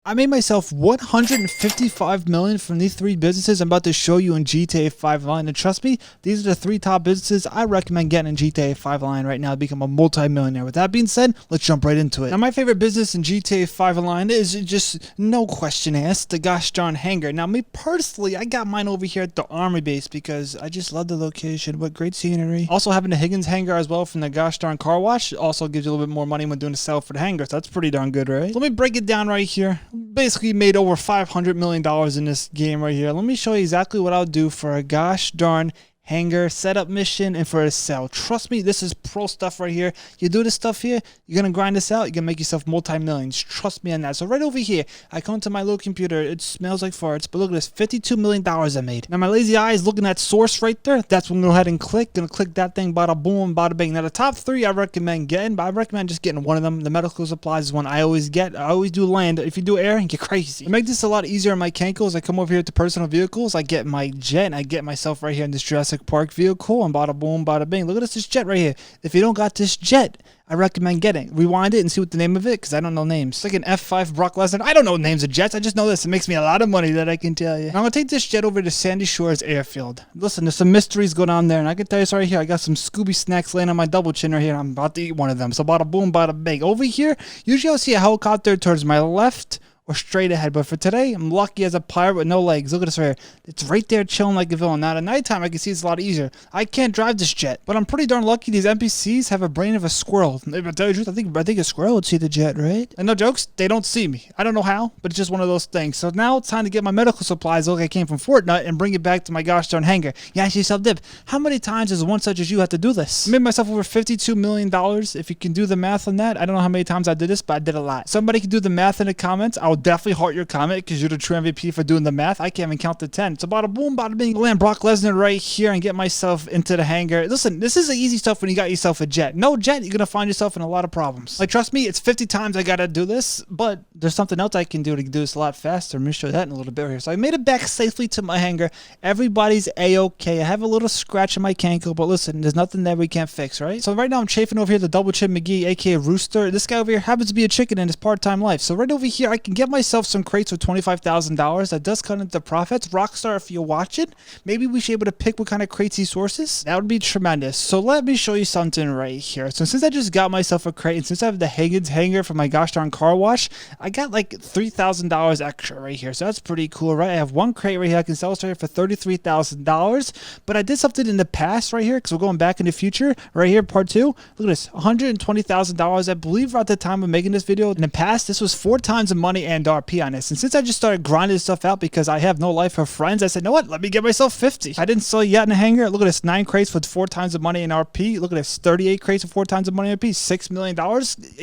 I made myself $155 million from these three businesses I'm about to show you in GTA 5 Online, and trust me, these are the three top businesses I recommend getting in GTA 5 Online right now to become a multi-millionaire. With that being said, let's jump right into it. Now, my favorite business in GTA 5 Online is just no question asked, the gosh darn hangar. Now, me personally, I got mine over here at the army base because I just love the location. What great scenery. Also having the Higgins hangar as well from the gosh darn car wash also gives you a little bit more money when doing the sell for the hangar, so that's pretty darn good, right? So let me break it down right here. Basically made over $500 million in this game right here. Let me show you exactly what I'll do for a gosh darn hangar setup mission and for a sell. Trust me, this is pro stuff right here. You do this stuff here, you're gonna grind this out, you're gonna make yourself multi-millions. Trust me on that. So right over here, I come to my little computer. It smells like farts, but look at this, $52 million I made. Now my lazy eye is looking at source right there. That's when I'm gonna go ahead and click. Gonna click that thing, bada boom, bada bing. Now the top three I recommend getting, but I recommend just getting one of them. The medical supplies is one I always get. I always do land. If you do air, you're crazy. To make this a lot easier on my cankles, I come over here to personal vehicles. I get my jet, and I get myself right here in this Jurassic Park vehicle, and bada boom, bada bing. Look at this jet right here. If you don't got this jet, I recommend getting. Rewind it and see what the name of it, because I don't know names. It's like an F5 Brock Lesnar. I don't know names of jets. I just know this. It makes me a lot of money, that I can tell you. Now, I'm going to take this jet over to Sandy Shores Airfield. Listen, there's some mysteries going on there, and I can tell you right here, I got some Scooby snacks laying on my double chin right here, and I'm about to eat one of them. So bada boom, bada bing. Over here, usually I'll see a helicopter towards my left or straight ahead, but for today, I'm lucky as a pirate with no legs. Look at this right here. It's right there chilling like a villain. Now, at nighttime, I can see it's a lot easier. I can't drive this jet, but I'm pretty darn lucky these NPCs have a brain of a squirrel. If I tell you the truth, I think a squirrel would see the jet, right? And no jokes, they don't see me. I don't know how, but it's just one of those things. So now it's time to get my medical supplies. Look, I came from Fortnite and bring it back to my gosh darn hangar. You ask yourself, Dib, how many times does one such as you have to do this? I made myself over $52 million. If you can do the math on that, I don't know how many times I did this, but I did a lot. Somebody can do the math in the comments. I will definitely heart your comment, because you're the true MVP for doing the math. I can't even count to 10. It's about a boom, bada bing. Land Brock Lesnar right here and get myself into the hangar. Listen, this is the easy stuff when you got yourself a jet. No jet, you're gonna find yourself in a lot of problems. Like, trust me, it's 50 times I gotta do this, but there's something else I can do to do this a lot faster. I'm gonna show you that in a little bit here. So I made it back safely to my hangar. Everybody's a-okay. I have a little scratch in my cankle, but listen, there's nothing there we can't fix, right? So right now I'm chafing over here the Double Chin McGee, aka Rooster. This guy over here happens to be a chicken in his part-time life. So right over here, I can get myself some crates for $25,000. That does cut into profits. Rockstar, if you're watching, maybe we should be able to pick what kind of crates he sources. That would be tremendous. So let me show you something right here. So since I just got myself a crate, and since I have the Higgins hangar for my gosh darn car wash, I got like $3,000 extra right here. So that's pretty cool, right? I have one crate right here. I can sell this right here for $33,000. But I did something in the past right here, because we're going back in the future. Right here, part 2. Look at this, $120,000. I believe at the time of making this video, in the past, this was 4 times the money and RP on this. And since I just started grinding this stuff out because I have no life or friends, I said, you know what? Let me get myself 50. I didn't sell yet in the hangar. Look at this, 9 crates for 4 times the money in RP. Look at this, 38 crates for 4 times the money in RP. $6 million.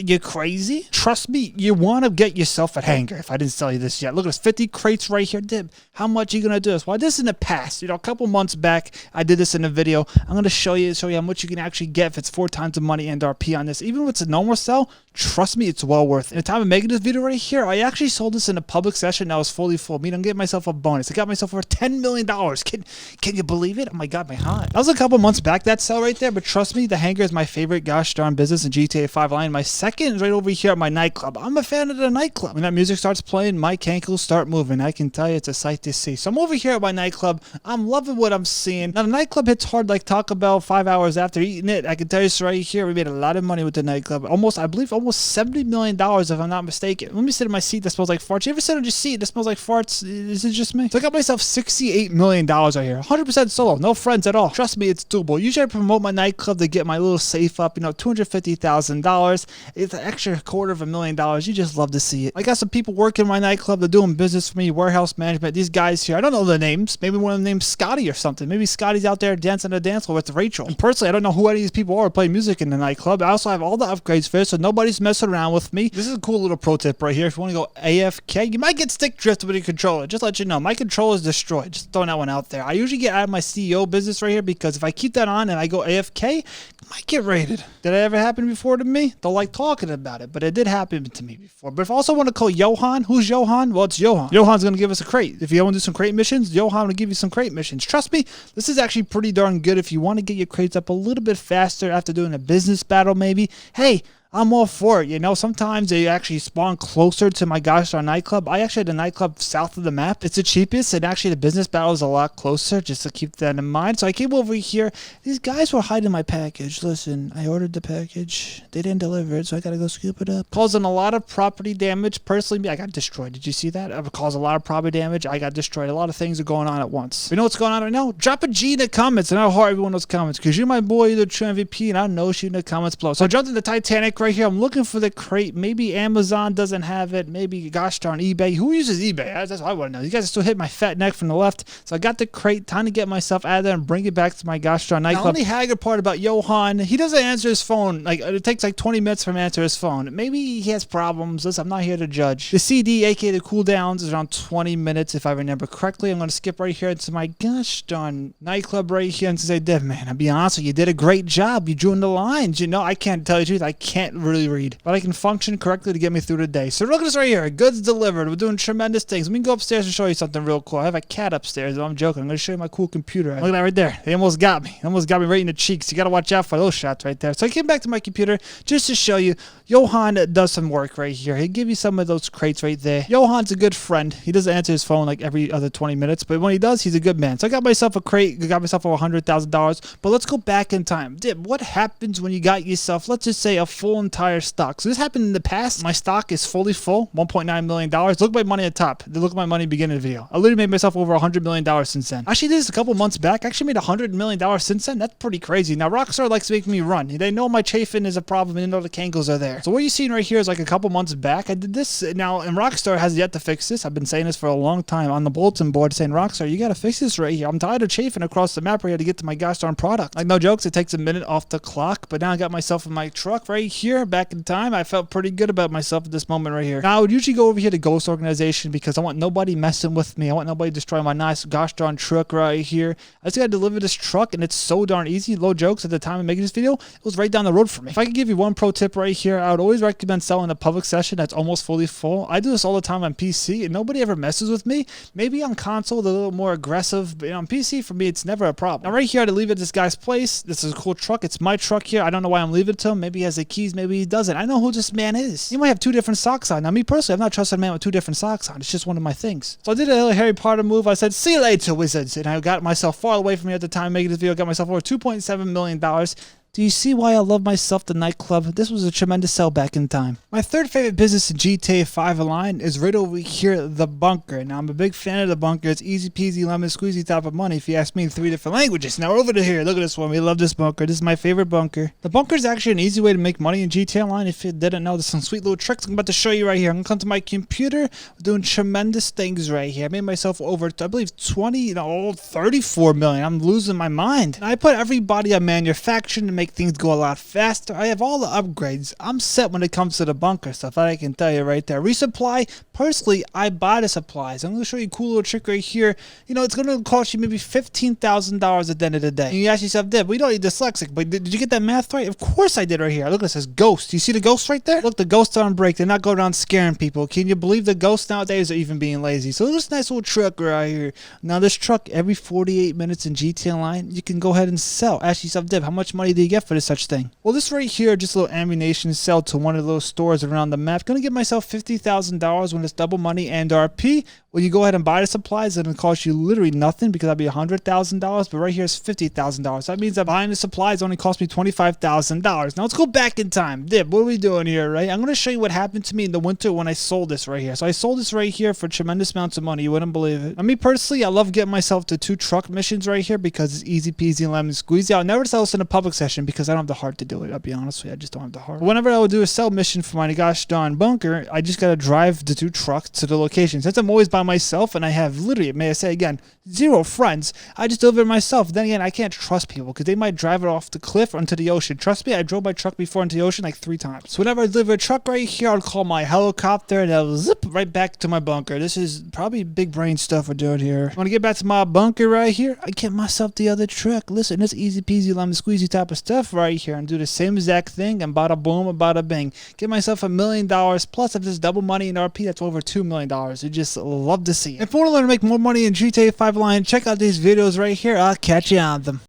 You crazy? Trust me, you want to get yourself a hangar. If I didn't sell you this yet, look at this, 50 crates right here. Dib, how much are you gonna do this? Well, I did this in the past. You know, a couple months back, I did this in a video. I'm gonna show you how much you can actually get if it's 4 times the money and RP on this. Even if it's a normal sell, trust me, it's well worth it. At the time of making this video right here, I actually sold this in a public session that was fully full. I mean, I'm getting myself a bonus. I got myself over $10 million. Can you believe it? Oh my god, my heart. That was a couple months back, that sell right there, but trust me, the hangar is my favorite gosh darn business in GTA 5 Online. My second is right over here at my nightclub. I'm a fan of the nightclub. When that music starts playing, my cankles start moving. I can tell you, it's a sight to see. So I'm over here at my nightclub. I'm loving what I'm seeing. Now the nightclub hits hard like Taco Bell 5 hours after eating it. I can tell you this right here, we made a lot of money with the nightclub. I believe almost $70 million if I'm not mistaken. Let me sit in my seat that smells like farts. You ever sit on your seat that smells like farts? Is it just me? So I got myself $68 million right here. 100% solo. No friends at all. Trust me, it's doable. Usually I promote my nightclub to get my little safe up, you know, $250,000. It's an extra $250,000. You just love to see it. I got some people working in my nightclub. They're doing business for me, warehouse management. These guys here, I don't know their names. Maybe one of them name's Scotty or something. Maybe Scotty's out there dancing a dance floor with Rachel. And personally, I don't know who any of these people are playing music in the nightclub. I also have all the upgrades for it, so nobody's messing around with me. This is a cool little pro tip right here. If you want to go AFK, you might get stick drift with your controller. Just let you know, my controller is destroyed. Just throwing that one out there. I usually get out of my CEO business right here, because if I keep that on and I go AFK, I might get raided. Did it ever happen before to me? Don't like talking about it, but it did happen to me before. But if I also want to call Johan, who's Johan? Well, it's Johan. Johan's going to give us a crate. If you want to do some crate missions, Johan will give you some crate missions. Trust me, this is actually pretty darn good if you want to get your crates up a little bit faster after doing a business battle maybe. Hey, I'm all for it. You know, sometimes they actually spawn closer to my gosh darn nightclub. I actually had a nightclub south of the map. It's the cheapest, and actually the business battle is a lot closer, just to keep that in mind. So I came over here. These guys were hiding my package. Listen, I ordered the package. They didn't deliver it, so I gotta go scoop it up. Causing a lot of property damage. Personally, I got destroyed. Did you see that? It caused a lot of property damage. I got destroyed. A lot of things are going on at once. You know what's going on right now? Drop a G in the comments, and I'll heart everyone in those comments, because you're my boy, you're the true MVP, and I know you in the comments below. So I jumped in the Titanic right here. I'm looking for the crate. Maybe Amazon doesn't have it. Maybe gosh darn eBay. Who uses eBay? That's what I want to know. You guys are still hitting my fat neck from the left. So I got the crate. Time to get myself out of there and bring it back to my gosh darn nightclub. The only haggard part about Johan, he doesn't answer his phone. Like, it takes like 20 minutes for him to answer his phone. Maybe he has problems. Listen, I'm not here to judge. The CD, aka the cooldowns, is around 20 minutes if I remember correctly. I'm going to skip right here into my gosh darn nightclub right here and say, Dev, man, I'll be honest with you, you did a great job. You drew in the lines. You know, I can't tell you the truth. I can't really read, but I can function correctly to get me through the day. So look at this right here. Goods delivered. We're doing tremendous things. Let me go upstairs and show you something real cool. I have a cat upstairs. I'm joking. I'm going to show you my cool computer. Look at that right there. They almost got me. They almost got me right in the cheeks. You got to watch out for those shots right there. So I came back to my computer just to show you. Johan does some work right here. He'll give you some of those crates right there. Johan's a good friend. He doesn't answer his phone like every other 20 minutes, but when he does, he's a good man. So I got myself a crate. I got myself over $100,000. But let's go back in time. Dib, what happens when you got yourself, let's just say, a full entire stock? So this happened in the past. My stock is fully full, $1.9 million. Look at my money at the top. Look at my money beginning of the video. I literally made myself over $100 million since then. Actually did this a couple months back. I actually made $100 million since then. That's pretty crazy. Now Rockstar likes to make me run. They know my chafing is a problem. They know the Kangles are there. So what you're seeing right here is like a couple months back. I did this now, and Rockstar has yet to fix this. I've been saying this for a long time on the bulletin board, saying, Rockstar, you gotta fix this right here. I'm tired of chafing across the map right here to get to my gosh darn product. Like, no jokes, it takes a minute off the clock, but now I got myself in my truck right here. Back in time, I felt pretty good about myself at this moment right here. Now I would usually go over here to Ghost Organization because I want nobody messing with me. I want nobody destroying my nice gosh darn truck right here. I just gotta deliver this truck, and it's so darn easy. Low jokes, at the time of making this video, it was right down the road for me. If I could give you one pro tip right here, I would always recommend selling a public session that's almost fully full. I do this all the time on PC, and nobody ever messes with me. Maybe on console they're a little more aggressive, but on PC, for me, it's never a problem. Now right here, I had to leave it at this guy's place. This is a cool truck. It's my truck here. I don't know why I'm leaving it to him. Maybe he has the keys, maybe he doesn't. I know who this man is. He might have two different socks on. Now me personally, I'm not trusting a man with two different socks on. It's just one of my things. So I did a little Harry Potter move. I said, see you later, wizards. And I got myself far away from here at the time making this video. Got myself over $2.7 million. Do you see why I love myself, the nightclub? This was a tremendous sell back in time. My third favorite business in GTA 5 Online is right over here, the bunker. Now, I'm a big fan of the bunker. It's easy peasy, lemon squeezy type of money if you ask me in 3 different languages. Now, over to here. Look at this one. We love this bunker. This is my favorite bunker. The bunker is actually an easy way to make money in GTA Online. If you didn't know, there's some sweet little tricks I'm about to show you right here. I'm going to come to my computer. We're doing tremendous things right here. I made myself over, I believe, 34 million. I'm losing my mind. And I put everybody on manufacturing to make things go a lot faster. I have all the upgrades. I'm set when it comes to the bunker stuff. That I can tell you right there. Resupply, personally, I buy the supplies. I'm going to show you a cool little trick right here. You know, it's going to cost you maybe $15,000 at the end of the day. And you ask yourself, Deb, we don't need dyslexic, but did you get that math right? Of course I did right here. Look at this, it says ghost. You see the ghost right there? Look, the ghosts are on break. They're not going around scaring people. Can you believe the ghosts nowadays are even being lazy? So this nice little truck right here. Now this truck, every 48 minutes in GTA Online, you can go ahead and sell. Ask yourself, Deb, how much money do you get for this such thing? Well, this right here, just a little ammunition sell to one of those stores around the map. Gonna get myself $50,000 when it's double money and RP. When you go ahead and buy the supplies, it'll cost you literally nothing because that'd be $100,000. But right here is $50,000. That means that buying the supplies only cost me $25,000. Now let's go back in time. Dib, what are we doing here, right? I'm gonna show you what happened to me in the winter when I sold this right here. So I sold this right here for tremendous amounts of money. You wouldn't believe it. Now, me personally, I love getting myself to 2 truck missions right here because it's easy peasy lemon squeezy. I'll never sell this in a public session because I don't have the heart to do it. I'll be honest with you, I just don't have the heart. But whenever I would do a sell mission for my gosh darn bunker, I just gotta drive the 2 trucks to the location. Since I'm always by myself and I have literally, may I say again, 0 friends, I just deliver it myself. Then again, I can't trust people because they might drive it off the cliff or into the ocean. Trust me, I drove my truck before into the ocean like 3 times. So whenever I deliver a truck right here, I'll call my helicopter and I'll zip right back to my bunker. This is probably big brain stuff we're doing here. I want to get back to my bunker right here. I get myself the other truck. Listen, this easy peasy lemon squeezy type of stuff right here and do the same exact thing and bada boom, bada bing. Get myself $1 million plus if there's double money in RP, that's over $2 million. You just love to see it. If you want to learn to make more money in GTA 5 Online, check out these videos right here. I'll catch you on them.